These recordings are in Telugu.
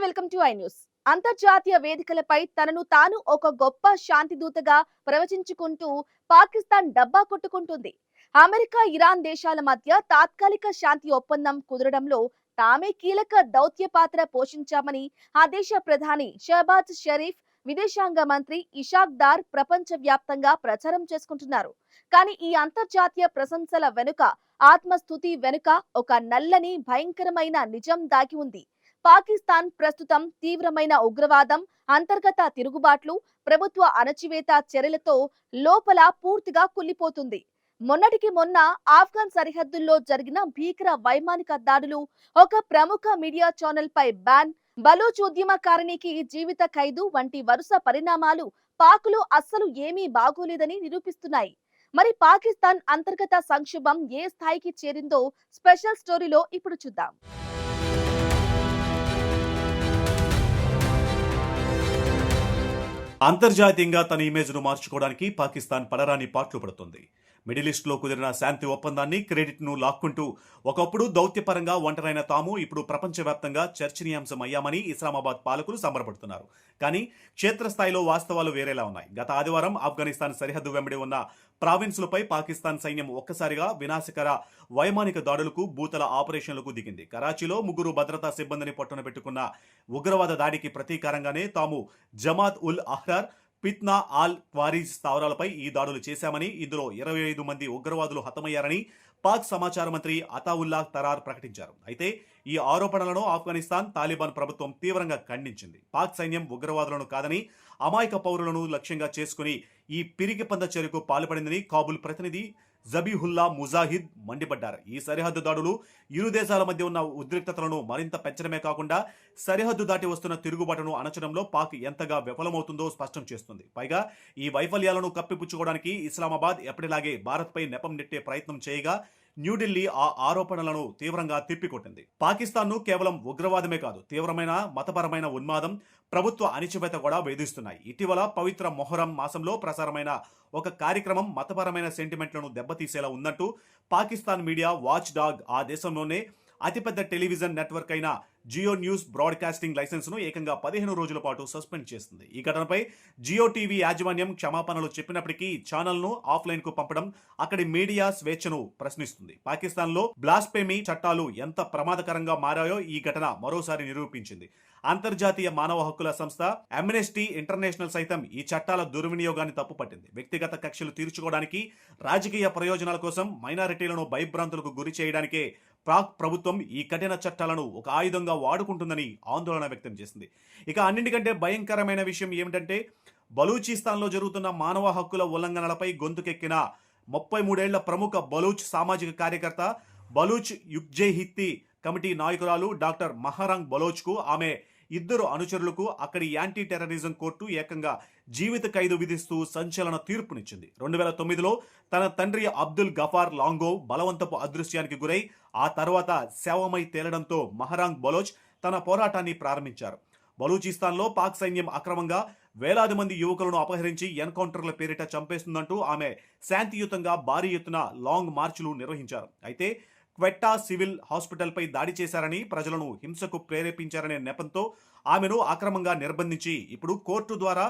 Welcome to I news. అంతర్జాతీయ వేదికలపై తనను తాను ఒక గొప్ప శాంతి దూతగా ప్రవచించుకుంటూ పాకిస్తాన్ డబ్బా కొట్టుకుంటుంది. అమెరికా, ఇరాన్ దేశాల మధ్య తాత్కాలిక శాంతి ఒప్పందం కుదరడంలో తామే కీలక దౌత్య పాత్ర పోషించామని ఆ దేశ ప్రధాని షహబాజ్ షరీఫ్, విదేశాంగ మంత్రి ఇషాక్ దార్ ప్రపంచ వ్యాప్తంగా ప్రచారం చేసుకుంటున్నారు. కానీ ఈ అంతర్జాతీయ ప్రశంసల వెనుక, ఆత్మస్తుతి వెనుక ఒక నల్లని భయంకరమైన నిజం దాగి ఉంది. పాకిస్తాన్ ప్రస్తుతం తీవ్రమైన ఉగ్రవాదం, అంతర్గత తిరుగుబాట్లు, ప్రభుత్వ అణచివేత చర్యలతో లోపల పూర్తిగా కుళ్ళిపోతుంది. మొన్నటికి మొన్న ఆఫ్ఘన్ సరిహద్దుల్లో జరిగిన భీకర వైమానిక దాడులు, ఒక ప్రముఖ మీడియా ఛానల్ పై బ్యాన్, బలూచ్ ఉద్యమకారిణికి జీవిత ఖైదు వంటి వరుస పరిణామాలు పాక్లో అస్సలు ఏమీ బాగోలేదని నిరూపిస్తున్నాయి. మరి పాకిస్తాన్ అంతర్గత సంక్షోభం ఏ స్థాయికి చేరిందో స్పెషల్ స్టోరీలో ఇప్పుడు చూద్దాం. అంతర్జాతీయంగా తన ఇమేజ్ను మార్చుకోవడానికి పాకిస్తాన్ పడరాని పాట్లు పడుతుంది. మిడిల్ ఈస్ట్లో కుదిరిన శాంతి ఒప్పందాన్ని, క్రెడిట్ను లాక్కుంటూ ఒకప్పుడు దౌత్యపరంగా ఒంటరైన తాము ఇప్పుడు ప్రపంచవ్యాప్తంగా చర్చనీయాంశం అయ్యామని ఇస్లామాబాద్ పాలకులు సంబరపడుతున్నారు. కానీ క్షేత్రస్థాయిలో వాస్తవాలు వేరేలా ఉన్నాయి. గత ఆదివారం ఆఫ్ఘనిస్తాన్ సరిహద్దు వెంబడి ఉన్న ప్రావిన్సులపై పాకిస్తాన్ సైన్యం ఒక్కసారిగా వినాశకర వైమానిక దాడులకు, భూతల ఆపరేషన్లకు దిగింది. కరాచీలో 3 భద్రతా సిబ్బందిని పట్టున పెట్టుకున్న ఉగ్రవాద దాడికి ప్రతీకారంగానే తాము జమాత్ ఉల్ అహ్రార్, పిత్నా ఆల్ క్వారీజ్ స్థావరాలపై ఈ దాడులు చేశామని, ఇందులో 25 మంది ఉగ్రవాదులు హతమయ్యారని పాక్ సమాచార మంత్రి అతావుల్లా తరార్ ప్రకటించారు. అయితే ఈ ఆరోపణలను ఆఫ్ఘనిస్తాన్ తాలిబాన్ ప్రభుత్వం తీవ్రంగా ఖండించింది. పాక్ సైన్యం ఉగ్రవాదులను కాదని, అమాయక పౌరులను లక్ష్యంగా చేసుకుని ఈ పిరికి పంద చర్యకు పాల్పడిందని కాబుల్ ప్రతినిధి జబీహుల్లా ముజాహిద్ మండిపడ్డారు. ఈ సరిహద్దు దాడులు ఇరు దేశాల మధ్య ఉన్న ఉద్రిక్తతలను మరింత పెంచడమే కాకుండా సరిహద్దు దాటి వస్తున్న తిరుగుబాటును అణచడంలో పాక్ ఎంతగా విఫలమవుతుందో స్పష్టం చేస్తుంది. పైగా ఈ వైఫల్యాలను కప్పిపుచ్చుకోవడానికి ఇస్లామాబాద్ ఎప్పటిలాగే భారత్పై నెపం నెట్టే ప్రయత్నం చేయగా న్యూఢిల్లీ ఆ ఆరోపణలను తీవ్రంగా తిప్పికొట్టింది. పాకిస్తాన్ను కేవలం ఉగ్రవాదమే కాదు, తీవ్రమైన మతపరమైన ఉన్మాదం, ప్రభుత్వ అణిచివేత కూడా వేధిస్తున్నాయి. ఇటీవల పవిత్ర మొహరం మాసంలో ప్రసారమైన ఒక కార్యక్రమం మతపరమైన సెంటిమెంట్లను దెబ్బతీసేలా ఉందంటూ పాకిస్తాన్ మీడియా వాచ్ డాగ్ ఆ దేశంలోనే అతిపెద్ద టెలివిజన్ నెట్వర్క్ అయిన జియో న్యూస్ బ్రాడ్కాస్టింగ్ లైసెన్స్ను ఏకంగా 15 రోజుల పాటు సస్పెండ్ చేస్తుంది. ఈ ఘటనపై జియో టీవీ యాజమాన్యం క్షమాపణలు చెప్పినప్పటికీ ఛానల్ను ఆఫ్లైన్కు పంపడం అక్కడి మీడియా స్వేచ్ఛను ప్రశ్నిస్తుంది. పాకిస్తాన్లో బ్లాస్ఫెమీ చట్టాలు ఎంత ప్రమాదకరంగా మారాయో ఈ ఘటన మరోసారి నిరూపించింది. అంతర్జాతీయ మానవ హక్కుల సంస్థ అమ్నెస్టీ ఇంటర్నేషనల్ సైతం ఈ చట్టాల దుర్వినియోగాన్ని తప్పుపట్టింది. వ్యక్తిగత కక్షలు తీర్చుకోవడానికి, రాజకీయ ప్రయోజనాల కోసం మైనారిటీలను భయభ్రాంతులకు గురి చేయడానికే పాక్ ప్రభుత్వం ఈ కఠిన చట్టాలను ఒక ఆయుధంగా వాడుకుంటుందని ఆందోళన వ్యక్తం చేసింది. ఇక అన్నింటికంటే భయంకరమైన విషయం ఏమిటంటే, బలూచిస్తాన్లో జరుగుతున్న మానవ హక్కుల ఉల్లంఘనలపై గొంతుకెక్కిన 33 ఏళ్ల ప్రముఖ బలూచ్ సామాజిక కార్యకర్త, బలూచ్ యుగ్జేహిత్తి కమిటీ నాయకురాలు డాక్టర్ మహరంగ్ బలోచ్కు, ఆమె 2 అనుచరులకు అక్కడి యాంటీ టెర్రరిజం కోర్టు ఏకంగా జీవిత ఖైదు విధిస్తూ సంచలన తీర్పునిచ్చింది. 2009లో తన తండ్రి అబ్దుల్ గఫార్ లాంగో బలవంతపు అదృశ్యానికి గురై ఆ తర్వాత శవమై తేలడంతో మహరాంగ్ బలోచ్ తన పోరాటాన్ని ప్రారంభించారు. బలూచిస్తాన్లో పాక్ సైన్యం అక్రమంగా వేలాది మంది యువకులను అపహరించి ఎన్కౌంటర్ల పేరిట చంపేస్తుందంటూ ఆమె శాంతియుతంగా భారీ ఎత్తున లాంగ్ మార్చులు నిర్వహించారు. అయితే క్వెట్టా సివిల్ హాస్పిటల్పై దాడి చేశారని, ప్రజలను హింసకు ప్రేరేపించారనే నెపంతో ఆమెను అక్రమంగా నిర్బంధించి ఇప్పుడు కోర్టు ద్వారా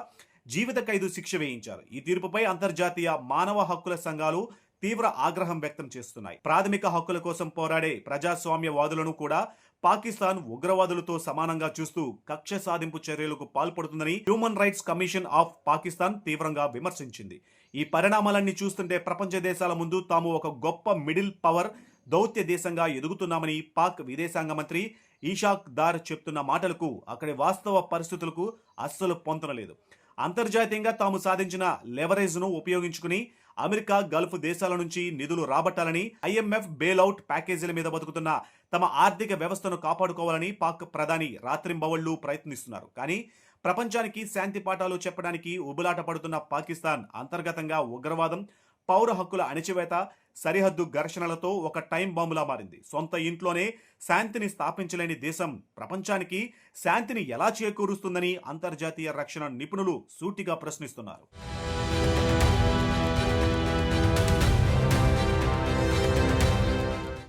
జీవిత ఖైదు శిక్ష వేయించారు. ఈ తీర్పుపై అంతర్జాతీయ మానవ హక్కుల సంఘాలు తీవ్ర ఆగ్రహం వ్యక్తం చేస్తున్నాయి. ప్రాథమిక హక్కుల కోసం పోరాడే ప్రజాస్వామ్యవాదులను కూడా పాకిస్తాన్ ఉగ్రవాదులతో సమానంగా చూస్తూ కక్ష సాధింపు చర్యలకు పాల్పడుతుందని human rights commission of Pakistan తీవ్రంగా విమర్శించింది. ఈ పరిణామాలన్నీ చూస్తుంటే ప్రపంచ దేశాల ముందు తాము ఒక గొప్ప మిడిల్ పవర్ దౌత్య దేశంగా ఎదుగుతున్నామని పాక్ విదేశాంగ మంత్రి ఇషాక్ దార్ చెప్తున్న మాటలకు అక్కడి వాస్తవ పరిస్థితులకు అస్సలు పొంతనలేదు. అంతర్జాతీయంగా తాము సాధించిన లెవరేజ్ను ఉపయోగించుకుని అమెరికా, గల్ఫ్ దేశాల నుంచి నిధులు రాబట్టాలని, IMF బెయిల్అవుట్ ప్యాకేజీల మీద బతుకుతున్న తమ ఆర్థిక వ్యవస్థను కాపాడుకోవాలని పాక్ ప్రధాని రాత్రింబవళ్లు ప్రయత్నిస్తున్నారు. కానీ ప్రపంచానికి శాంతి పాఠాలు చెప్పడానికి ఉబులాట పడుతున్న పాకిస్తాన్ అంతర్గతంగా ఉగ్రవాదం, పౌర హక్కుల అణిచివేత, సరిహద్దు ఘర్షణలతో ఒక టైం బాంబులా మారింది. సొంత ఇంట్లోనే శాంతిని స్థాపించలేని దేశం ప్రపంచానికి శాంతిని ఎలా చేకూరుస్తుందని అంతర్జాతీయ రక్షణ నిపుణులు సూటిగా ప్రశ్నిస్తున్నారు.